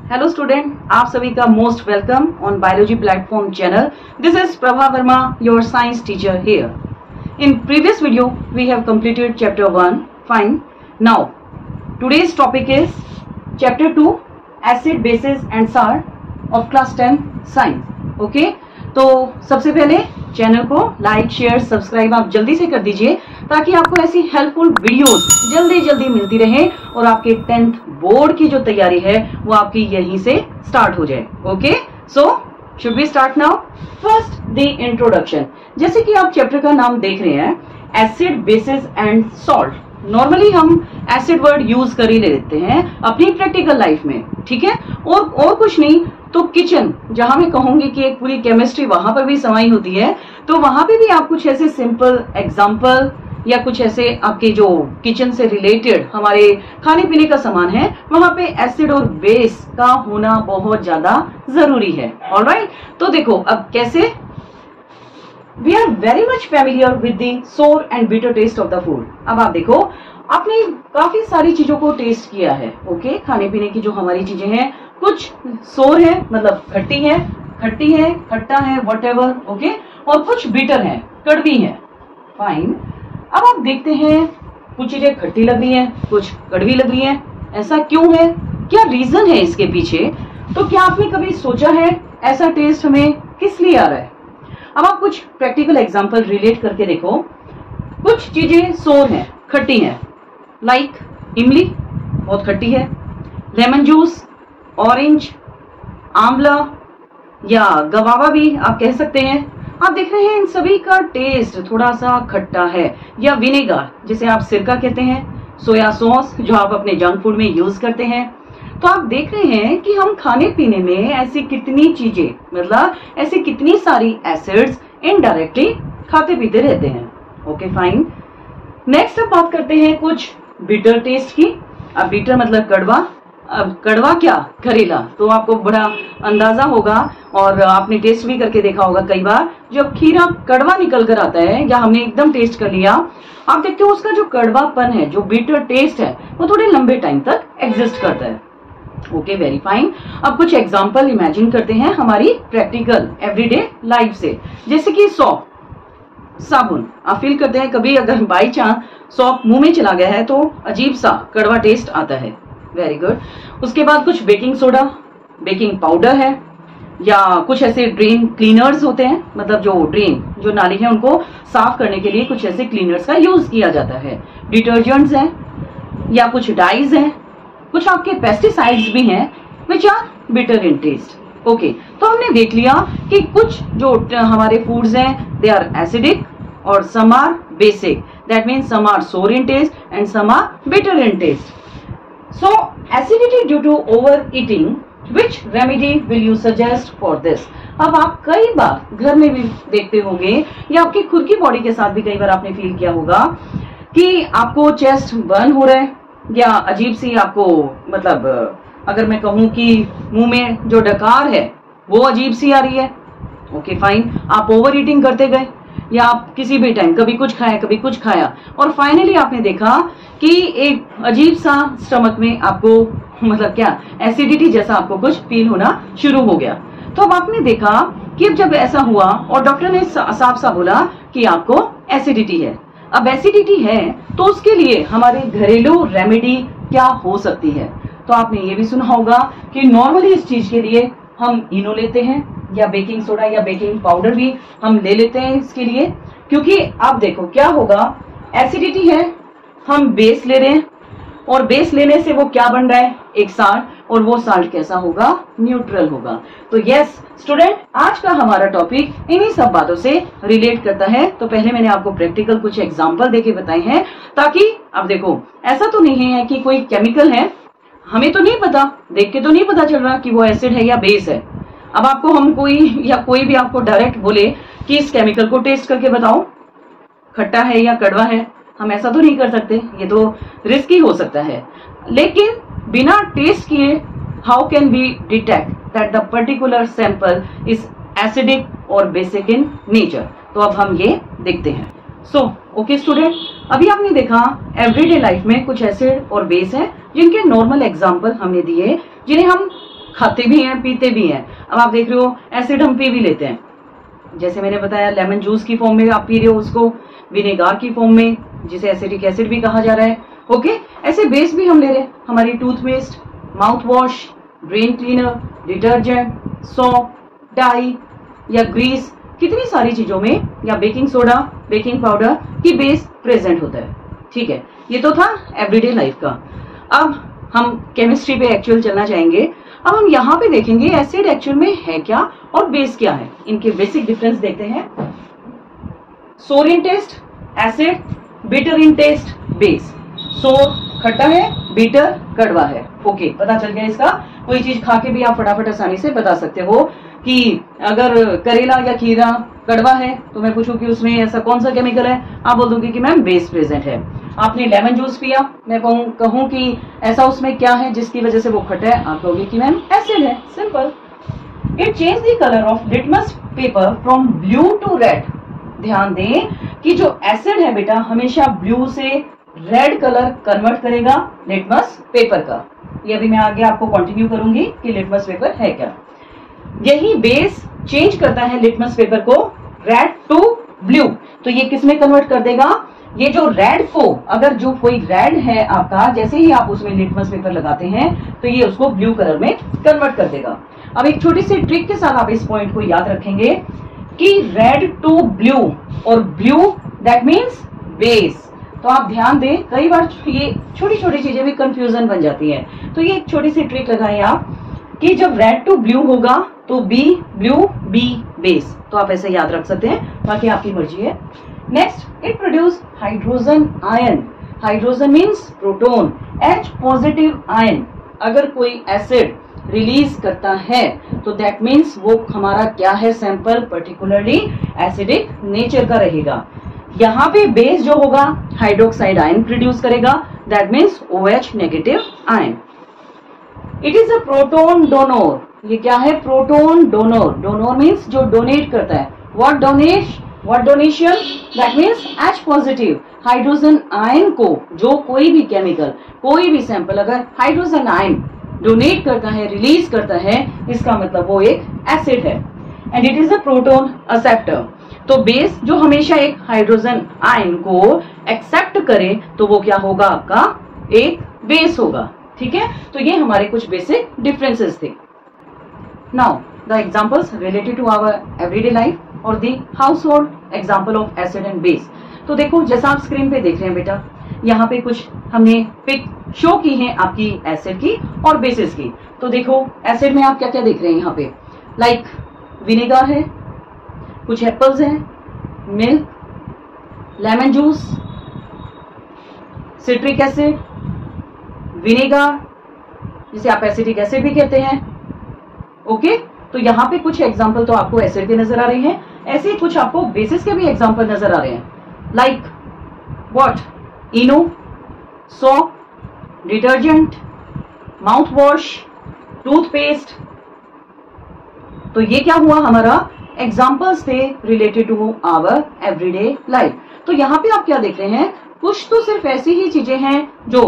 Hello student, आप सभी का most welcome on biology platform channel. This is Prabha Verma, your science teacher here. In previous video, we have completed chapter 1. Fine. Now, today's topic is chapter 2, acid, bases and salt of class 10 science. Okay? तो सबसे पहले channel को like, share, subscribe आप जल्दी से कर दीजिए ताकि आपको ऐसी हेल्पफुल वीडियोस जल्दी मिलती रहे और आपके 10th बोर्ड की जो तैयारी है वो आपकी यहीं से स्टार्ट हो जाए. Okay, so should we start now. First the introduction. जैसे कि आप चैप्टर का नाम देख रहे हैं, acid, bases and salt. Normally हम एसिड वर्ड यूज कर ही लेते हैं अपनी प्रैक्टिकल लाइफ में, ठीक है, और कुछ नहीं तो किचन, जहां मैं कहूंगी कि एक पूरी केमिस्ट्री वहां पर भी समाई होती है, तो वहां पे भी आप कुछ ऐसे सिंपल एग्जांपल या कुछ ऐसे आपके जो किचन से रिलेटेड हमारे खाने पीने का सामान है वहां पे एसिड और बेस का होना बहुत ज्यादा जरूरी है. ऑलराइट, तो देखो अब कैसे. We are very much familiar with the sour and bitter taste of the food. अब आप देखो, आपने काफी सारी चीजों को टेस्ट किया है. ओके, खाने पीने की जो हमारी चीजें हैं, कुछ सोर है मतलब खट्टी है, खट्टा है, व्हाटएवर. ओके, और कुछ बिटर है, कड़वी है. फाइन. अब आप देखते हैं कुछ चीजें खट्टी लग रही हैं, कुछ कड़वी लग रही हैं. ऐसा क्यों है? क्या रीजन है इसके पीछे? तो क्या आपने कभी सोचा है ऐसा टेस्ट हमें किस लिए आ रहा है? अब आप कुछ प्रैक्टिकल एग्जांपल रिलेट करके देखो. कुछ चीजें सोर हैं, खट्टी हैं, लाइक इमली बहुत खट्टी है, लेमन जूस, ऑरेंज, आंवला या गवावा भी आप कह सकते हैं. आप देख रहे हैं इन सभी का टेस्ट थोड़ा सा खट्टा है. या विनेगर जिसे आप सिरका कहते हैं, सोया सॉस जो आप अपने जंक फूड में यूज करते हैं. तो आप देख रहे हैं कि हम खाने पीने में ऐसी कितनी चीजें, मतलब ऐसी कितनी सारी एसिड्स इनडायरेक्टली खाते पीते रहते हैं. Okay, fine. नेक्स्ट अब बात करते हैं कुछ बिटर टेस्ट की. अब बिटर मतलब कड़वा. अब कड़वा क्या, करेला. तो आपको बड़ा अंदाजा होगा और आपने टेस्ट भी करके देखा होगा कई बार. जब खीरा कड़वा निकल कर आता है या हमने एकदम टेस्ट कर लिया, आप देखते हो उसका जो कड़वापन है, जो बिटर टेस्ट है, वो थोड़े लंबे टाइम तक एग्जिस्ट करता है. Okay, very fine. अब कुछ एग्जांपल इमेजिन करते हैं हमारी प्रैक्टिकल एवरीडे लाइफ से. जैसे कि सॉप, साबुन. आप फील करते हैं कभी अगर बाई चांस सॉप मुंह में चला गया है तो अजीब सा कड़वा टेस्ट आता है. Very good. उसके बाद कुछ बेकिंग सोडा, बेकिंग पाउडर है, या कुछ ऐसे ड्रेन क्लीनर्स होते हैं, मतलब जो ड्रेन, जो नाली है, उनको साफ करने के लिए कुछ ऐसे क्लीनर्स का यूज किया जाता है. डिटर्जेंट्स हैं या कुछ डाइज हैं, कुछ आपके पेस्टिसाइड्स भी हैं which are bitter in taste. Okay, तो हमने देख लिया कि कुछ जो हमारे फूड्स हैं दे आर एसिडिक और some are basic. That means some are sour in taste and some are bitter in taste. So, acidity due to overeating, which remedy will you suggest for this? अब आप कई बार घर में भी देखते होंगे या आपकी खुद की बॉडी के साथ भी कई बार आपने फील किया होगा कि आपको चेस्ट बर्न हो रहा है या अजीब सी आपको, मतलब अगर मैं कहूँ कि मुंह में जो डकार है वो अजीब सी आ रही है. Okay, fine. आप ओवर ईटिंग करते गए या आप किसी भी टाइम कभी कुछ खाया कभी कुछ खाया और फाइनली आपने देखा कि एक अजीब सा स्टमक में आपको, मतलब क्या, एसिडिटी जैसा आपको कुछ फील होना शुरू हो गया. तो अब आपने देखा कि जब ऐसा हुआ और डॉक्टर ने साफ साफ बोला कि आपको एसिडिटी है. अब एसिडिटी है तो उसके लिए हमारे घरेलू रेमेडी क्या हो सकती है? तो आपने ये भी सुना होगा कि नॉर्मली इस चीज के लिए हम इनो लेते हैं या बेकिंग सोडा या बेकिंग पाउडर भी हम ले लेते हैं इसके लिए. क्योंकि आप देखो क्या होगा, एसिडिटी है, हम बेस ले रहे हैं और बेस लेने से वो क्या बन रहा है, एक साल्ट, और वो साल्ट कैसा होगा, न्यूट्रल होगा. तो यस स्टूडेंट, आज का हमारा टॉपिक इन्हीं सब बातों से रिलेट करता है. तो पहले मैंने आपको प्रैक्टिकल कुछ एग्जांपल देके बताए हैं ताकि आप देखो ऐसा तो नहीं है कि कोई केमिकल है, हमें तो नहीं पता, देख के तो नहीं पता चल रहा कि वो एसिड है या बेस है. अब आपको हम कोई भी आपको डायरेक्ट बोले कि इस केमिकल को टेस्ट करके बताओ खट्टा है या कड़वा है, हम ऐसा तो नहीं कर सकते, ये तो रिस्की हो सकता है. लेकिन बिना टेस्ट किए how can be detect that the particular sample is acidic और बेसिक इन नेचर? तो अब हम ये देखते हैं. सो ओके स्टूडेंट, अभी आपने देखा एवरीडे लाइफ में कुछ एसिड और बेस है जिनके नॉर्मल एग्जांपल हमने दिए, जिन्हें हम खाते भी हैं, पीते भी हैं। अब आप देख रहे हो एसिड हम पी भी लेते हैं, जैसे मैंने बताया लेमन जूस की फॉर्म में आप पी रहे हो उसको, विनेगार की फॉर्म में जिसे एसिटिक एसिड भी कहा जा रहा है। ओके, ऐसे बेस भी हम ले रहे हैं, हमारी toothpaste, mouthwash, drain cleaner, detergent, soap, dye या ग्रीस, कितनी सारी चीजों में, या बेकिंग सोडा, बेकिंग पाउडर की बेस प्रेजेंट होता है। ठीक है, ये तो था एवरीडे लाइफ का। अब हम केमिस्ट्री पे एक्चुअल चलना चाहेंगे। अब हम यहाँ पे देखेंगे एसिड एक्चुअल में है क्या और बेस क्या है, इनके बेसिक डिफरेंस देखते हैं। Sour in taste acid, bitter in taste base. Sour खट्टा है, बिटर कड़वा है। ओके, पता चल गया इसका। कोई चीज खा के भी आप फटाफट आसानी से बता सकते हो कि अगर करेला या खीरा कड़वा है तो मैं पूछूं कि उसमें ऐसा कौन सा केमिकल है, आप बोल दूंगी कि मैम बेस प्रेजेंट है। आपने लेमन जूस पिया, मैं कहूं कि ऐसा उसमें क्या है जिसकी वजह से वो खट्टा है, आप कहोगे कि मैम एसिड है। Simple. It change the colour of litmus paper from blue to red. ध्यान दें कि जो एसिड है बेटा हमेशा ब्लू से रेड कलर कन्वर्ट करेगा लिटमस पेपर का। ये अभी मैं आगे आपको कंटिन्यू करूंगी कि लिटमस पेपर है क्या। यही बेस चेंज करता है लिटमस पेपर को रेड टू ब्लू। तो ये किस में कन्वर्ट कर देगा, ये जो रेड को, अगर जो कोई रेड है आपका, जैसे ही आप उसमें लिटमस पेपर लगाते हैं तो ये उसको ब्लू कलर में कन्वर्ट कर देगा। अब एक छोटी सी ट्रिक के साथ आप इस पॉइंट को याद रखेंगे कि रेड टू ब्लू और ब्लू दैट मीन्स बेस। तो आप ध्यान दें, कई बार ये छोटी छोटी चीजें भी कंफ्यूजन बन जाती हैं। तो ये एक छोटी सी ट्रिक लगाएं आप कि जब रेड टू ब्लू होगा तो बी ब्लू, बी बेस। तो आप ऐसे याद रख सकते हैं, बाकी आपकी मर्जी है। Next, it produce hydrogen ion. Hydrogen means proton, H positive ion. अगर कोई एसिड रिलीज करता है तो दैट मीन्स वो हमारा क्या है, सैंपल पर्टिकुलरली एसिडिक नेचर का रहेगा। यहाँ पे बेस जो होगा हाइड्रोक्साइड आयन प्रोड्यूस करेगा, that means OH negative ion. It is a proton donor. ये क्या है, प्रोटोन डोनर। डोनर मीन्स जो डोनेट करता है। What donation, that means H positive hydrogen ion को, जो कोई भी केमिकल, कोई भी सैंपल अगर हाइड्रोजन आयन डोनेट करता है, रिलीज करता है, इसका मतलब वो एक एसिड है। And it is a proton acceptor. तो बेस जो हमेशा एक हाइड्रोजन आयन को एक्सेप्ट करे तो वो क्या होगा, आपका एक बेस होगा। ठीक है, तो ये हमारे कुछ बेसिक डिफरेंसेस थे। Now the examples related to our everyday life और the household example of acid and base. तो देखो, जैसा आप स्क्रीन पे देख रहे हैं बेटा, यहाँ पे कुछ हमने पिक शो की है आपकी एसिड की और बेसिस की। तो देखो एसिड में आप क्या क्या देख रहे हैं यहाँ पे, लाइक विनेगर है, कुछ एप्पल्स हैं, milk, lemon juice, citric acid, vinegar जिसे आप एसिटिक एसिड भी कहते हैं। ओके, तो यहाँ पे कुछ एग्जांपल तो आपको एसिड के नजर आ रहे हैं, ऐसे ही कुछ आपको बेसिस के भी एग्जांपल नजर आ रहे हैं, like what, Eno, soap, detergent, mouthwash, toothpaste. तो ये क्या हुआ, हमारा एग्जाम्पल्स थे related to our everyday life. तो यहाँ पे आप क्या देख रहे हैं, कुछ तो सिर्फ ऐसी ही चीजें हैं जो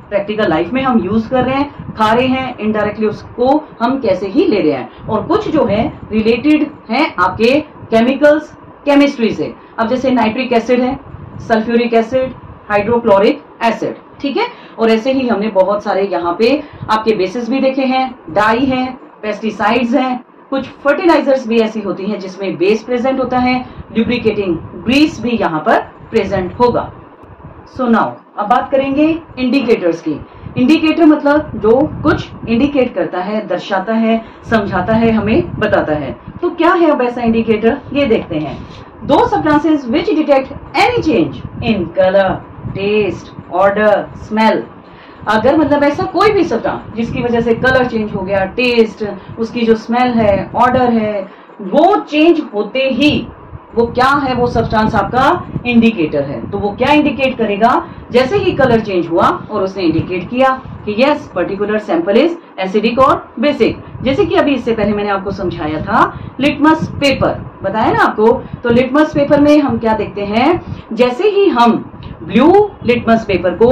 प्रैक्टिकल लाइफ में हम यूज कर रहे हैं, खा रहे हैं, इनडायरेक्टली उसको हम कैसे ही ले रहे हैं, और कुछ जो है रिलेटेड है आपके केमिकल्स, केमिस्ट्री से। अब जैसे नाइट्रिक एसिड है, सल्फ्यूरिक एसिड, हाइड्रोक्लोरिक एसिड। ठीक है, और ऐसे ही हमने बहुत सारे यहाँ पे आपके बेसिस भी देखे हैं, डाई है, पेस्टिसाइड्स हैं, कुछ फर्टिलाइजर्स भी ऐसी होती हैं जिसमें बेस प्रेजेंट होता है, लुब्रिकेटिंग ग्रीस भी यहाँ पर प्रेजेंट होगा। सो नाउ अब बात करेंगे इंडिकेटर्स की। इंडिकेटर मतलब जो कुछ इंडिकेट करता है, दर्शाता है, समझाता है, हमें बताता है। तो क्या है अब ऐसा इंडिकेटर, ये देखते हैं। दो substances which detect any change in colour, taste, odour, smell. अगर मतलब ऐसा कोई भी सब्सटेंस जिसकी वजह से कलर चेंज हो गया, टेस्ट, उसकी जो स्मेल है, ऑर्डर है, वो चेंज होते ही वो क्या है, वो सब्सटेंस आपका इंडिकेटर है। तो वो क्या इंडिकेट करेगा, जैसे ही कलर चेंज हुआ और उसने इंडिकेट किया कि yes particular sample is acidic और बेसिक। जैसे कि अभी इससे पहले मैंने आपको समझाया था, लिटमस पेपर बताया ना आपको। तो लिटमस पेपर में हम क्या देखते हैं, जैसे ही हम ब्लू लिटमस पेपर को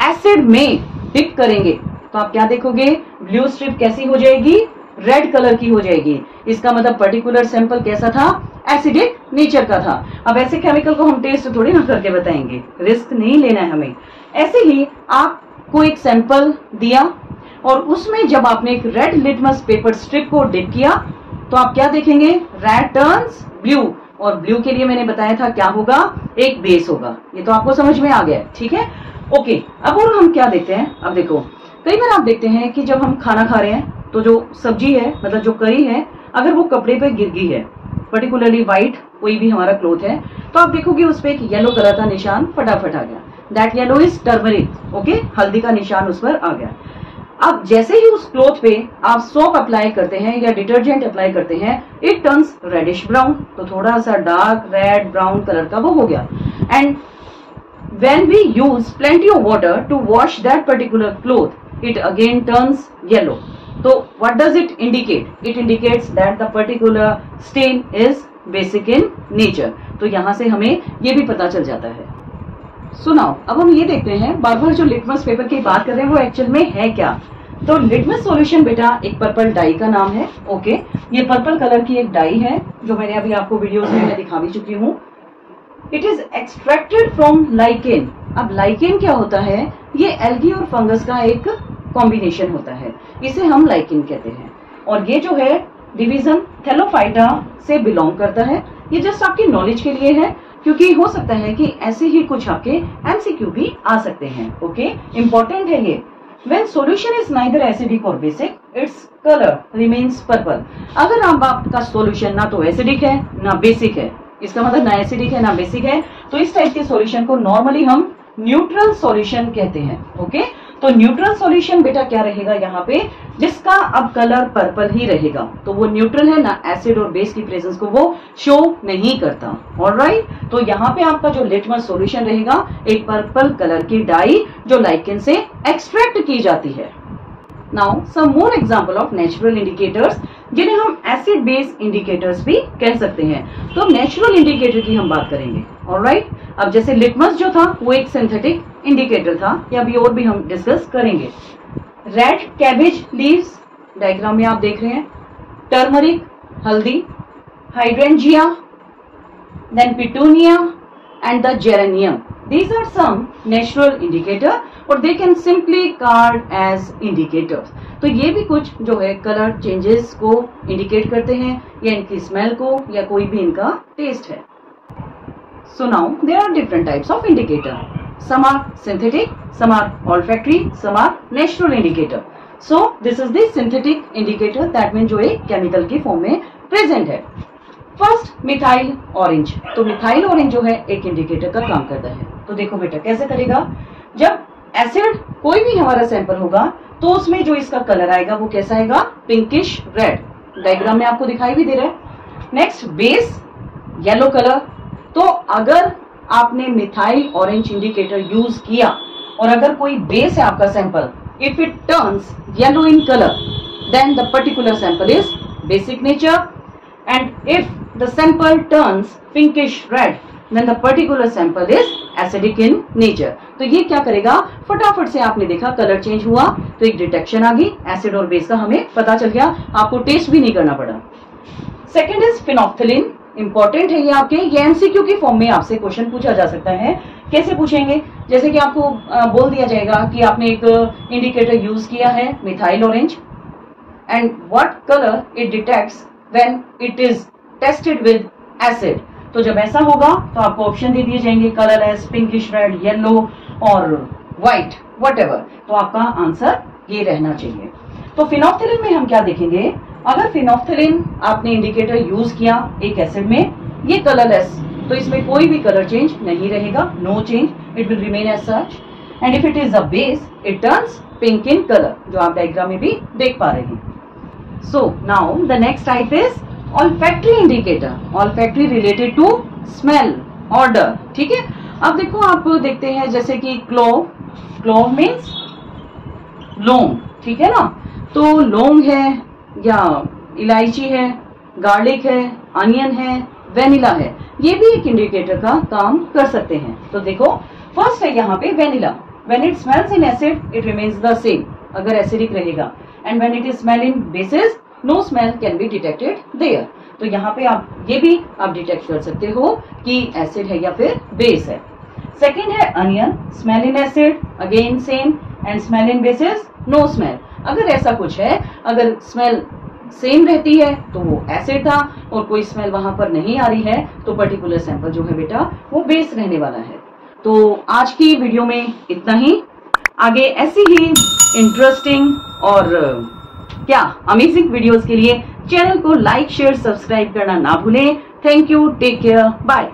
एसिड में डिप करेंगे तो आप क्या देखोगे, ब्लू स्ट्रिप कैसी हो जाएगी, रेड कलर की हो जाएगी। इसका मतलब पर्टिकुलर सैंपल कैसा था, एसिडिक नेचर का था। अब ऐसे केमिकल को हम टेस्ट थोड़ी ना करके बताएंगे, रिस्क नहीं लेना है हमें। ऐसे ही आपको एक सैंपल दिया और उसमें जब आपने एक रेड लिटमस पेपर स्ट्रिप को डिप किया तो आप क्या देखेंगे, रेड टर्न्स ब्लू, और ब्लू के लिए मैंने बताया था क्या होगा, एक बेस होगा। ये तो आपको समझ में आ गया, ठीक है, ओके। अब और हम क्या देखते हैं, अब देखो कई बार आप देखते हैं कि जब हम खाना खा रहे हैं तो जो सब्जी है, मतलब जो करी है, अगर वो कपड़े पे गिर गई है, पर्टिकुलरली व्हाइट कोई भी हमारा क्लोथ है, तो आप देखोगे उस पर एक येलो कलर का निशान फटाफट आ गया। That yellow is turmeric, okay, हल्दी का निशान उस पर आ गया। अब जैसे ही उस क्लोथ पे आप सोप अप्लाई करते हैं या डिटर्जेंट अप्लाई करते हैं, इट टर्न्स रेडिश ब्राउन, तो थोड़ा सा डार्क रेड ब्राउन कलर का वो हो गया। And when we use plenty of water to wash that particular cloth, it again turns yellow. So what does it indicate? It indicates that the particular stain is basic in nature. तो यहाँ से हमें ये भी पता चल जाता है। So now, अब हम ये देखते हैं, बार बार जो लिटमस पेपर की बात कर रहे हैं वो एक्चुअल में है क्या। तो लिटमस सॉल्यूशन बेटा एक पर्पल डाई का नाम है, ओके। ये पर्पल कलर की एक डाई है जो मैंने अभी आपको वीडियोस में दिखा भी चुकी हूँ। It is extracted from lichen. अब लाइकेन क्या होता है, ये एल्गी और फंगस का एक कॉम्बिनेशन होता है, इसे हम लाइकेन कहते हैं। और ये जो है डिवीजन थैलोफाइटा से बिलोंग करता है। ये जस्ट आपकी नॉलेज के लिए है, क्योंकि हो सकता है कि ऐसे ही कुछ आपके एमसीक्यू भी आ सकते हैं, ओके। इंपॉर्टेंट है ये। When solution is neither acidic or basic, its color remains purple. अगर आपका सॉल्यूशन ना तो एसिडिक है ना बेसिक है, इसका मतलब ना एसिडिक है ना बेसिक है, तो इस टाइप के सॉल्यूशन को नॉर्मली हम न्यूट्रल सॉल्यूशन कहते हैं, ओके। तो न्यूट्रल सॉल्यूशन बेटा क्या रहेगा यहाँ पे, जिसका अब कलर पर्पल ही रहेगा, तो वो न्यूट्रल है, ना एसिड और बेस की प्रेजेंस को वो शो नहीं करता। ऑलराइट, तो यहाँ पे आपका जो लिटमस सॉल्यूशन रहेगा एक पर्पल कलर की डाई जो लाइकेन से एक्सट्रैक्ट की जाती है। Now some more example of natural indicators, जिन्हें हम एसिड बेस इंडिकेटर्स भी कह सकते हैं। तो नेचुरल इंडिकेटर की हम बात करेंगे, ऑलराइट। अब जैसे लिटमस जो था वो एक सिंथेटिक इंडिकेटर था, या अभी और भी हम डिस्कस करेंगे। रेड कैबेज लीव्स डायग्राम में आप देख रहे हैं, टर्मरिक हल्दी, hydrangea, then petunia and the geranium, these are some natural indicator और they can simply called as indicators। तो ये भी कुछ जो है कलर चेंजेस को इंडिकेट करते हैं, या इनकी स्मेल को, या कोई भी इनका टेस्ट है। So now there are different types of indicator. Some are synthetic, some are olfactory, some are natural indicator. So this is the synthetic indicator, that means जो एक केमिकल की फॉर्म में प्रेजेंट है। फर्स्ट मिथाइल ऑरेंज, तो methyl orange जो है एक indicator का काम करता है। तो देखो बेटा कैसे करेगा, जब एसिड कोई भी हमारा सैंपल होगा तो उसमें जो इसका कलर आएगा वो कैसा आएगा, पिंकिश रेड, डायग्राम में आपको दिखाई भी दे रहा है। नेक्स्ट बेस येलो कलर, तो अगर आपने मिथाइल ऑरेंज इंडिकेटर यूज किया और अगर कोई बेस है आपका sample, if it turns yellow in colour, then the particular sample is basic nature, and if the sample turns pinkish red, then the particular sample is acidic in nature। तो ये क्या करेगा, फटाफट से आपने देखा कलर चेंज हुआ तो एक डिटेक्शन आ गई, एसिड और बेस का हमें पता चल गया, आपको टेस्ट भी नहीं करना पड़ा। सेकेंड इज फिनोफ्थिलीन, इंपॉर्टेंट है ये आपके, ये एमसीक्यू की फॉर्म में आपसे क्वेश्चन पूछा जा सकता है। कैसे पूछेंगे, जैसे कि आपको बोल दिया जाएगा कि आपने एक इंडिकेटर यूज किया है methyl orange, and what colour it detects when it is tested with acid. तो जब ऐसा होगा तो आपको ऑप्शन दे दिए जाएंगे, colour as pinkish red, yellow और व्हाइट, व्हाटएवर। तो आपका आंसर ये रहना चाहिए। तो फिनोफ्थिलीन में हम क्या देखेंगे, अगर फिनोफ्थिलीन आपने इंडिकेटर यूज किया एक एसिड में, ये कलरलेस, तो इसमें कोई भी कलर चेंज नहीं रहेगा, no change, it will remain as such. And if it is a base, it turns pink in colour, जो आप डायग्राम में भी देख पा रहे हैं। So now the next type is olfactory indicator, olfactory related to smell, odor, ठीक है। अब देखो आप देखते हैं जैसे कि क्लोव, क्लोव मीन्स लौंग, ठीक है ना। तो लौंग है या इलायची है, गार्लिक है, अनियन है, वेनिला है, ये भी एक इंडिकेटर का काम कर सकते हैं। तो देखो फर्स्ट है यहाँ पे vanilla, when it smells in acid it remains the same, अगर एसिडिक रहेगा, and when it is smell in bases no smell can be detected there. तो यहाँ पे आप ये भी आप डिटेक्ट कर सकते हो कि एसिड है या फिर बेस है। सेकेंड है onion, smell in acid, again same, and smell in bases, no smell. अगर ऐसा कुछ है, अगर स्मेल सेम रहती है तो वो एसिड था, और कोई स्मेल वहां पर नहीं आ रही है तो पर्टिकुलर सैंपल जो है बेटा वो बेस रहने वाला है। तो आज की वीडियो में इतना ही। आगे ऐसी ही इंटरेस्टिंग और क्या अमेजिंग वीडियोस के लिए चैनल को लाइक शेयर सब्सक्राइब करना ना भूलें। Thank you, take care, bye.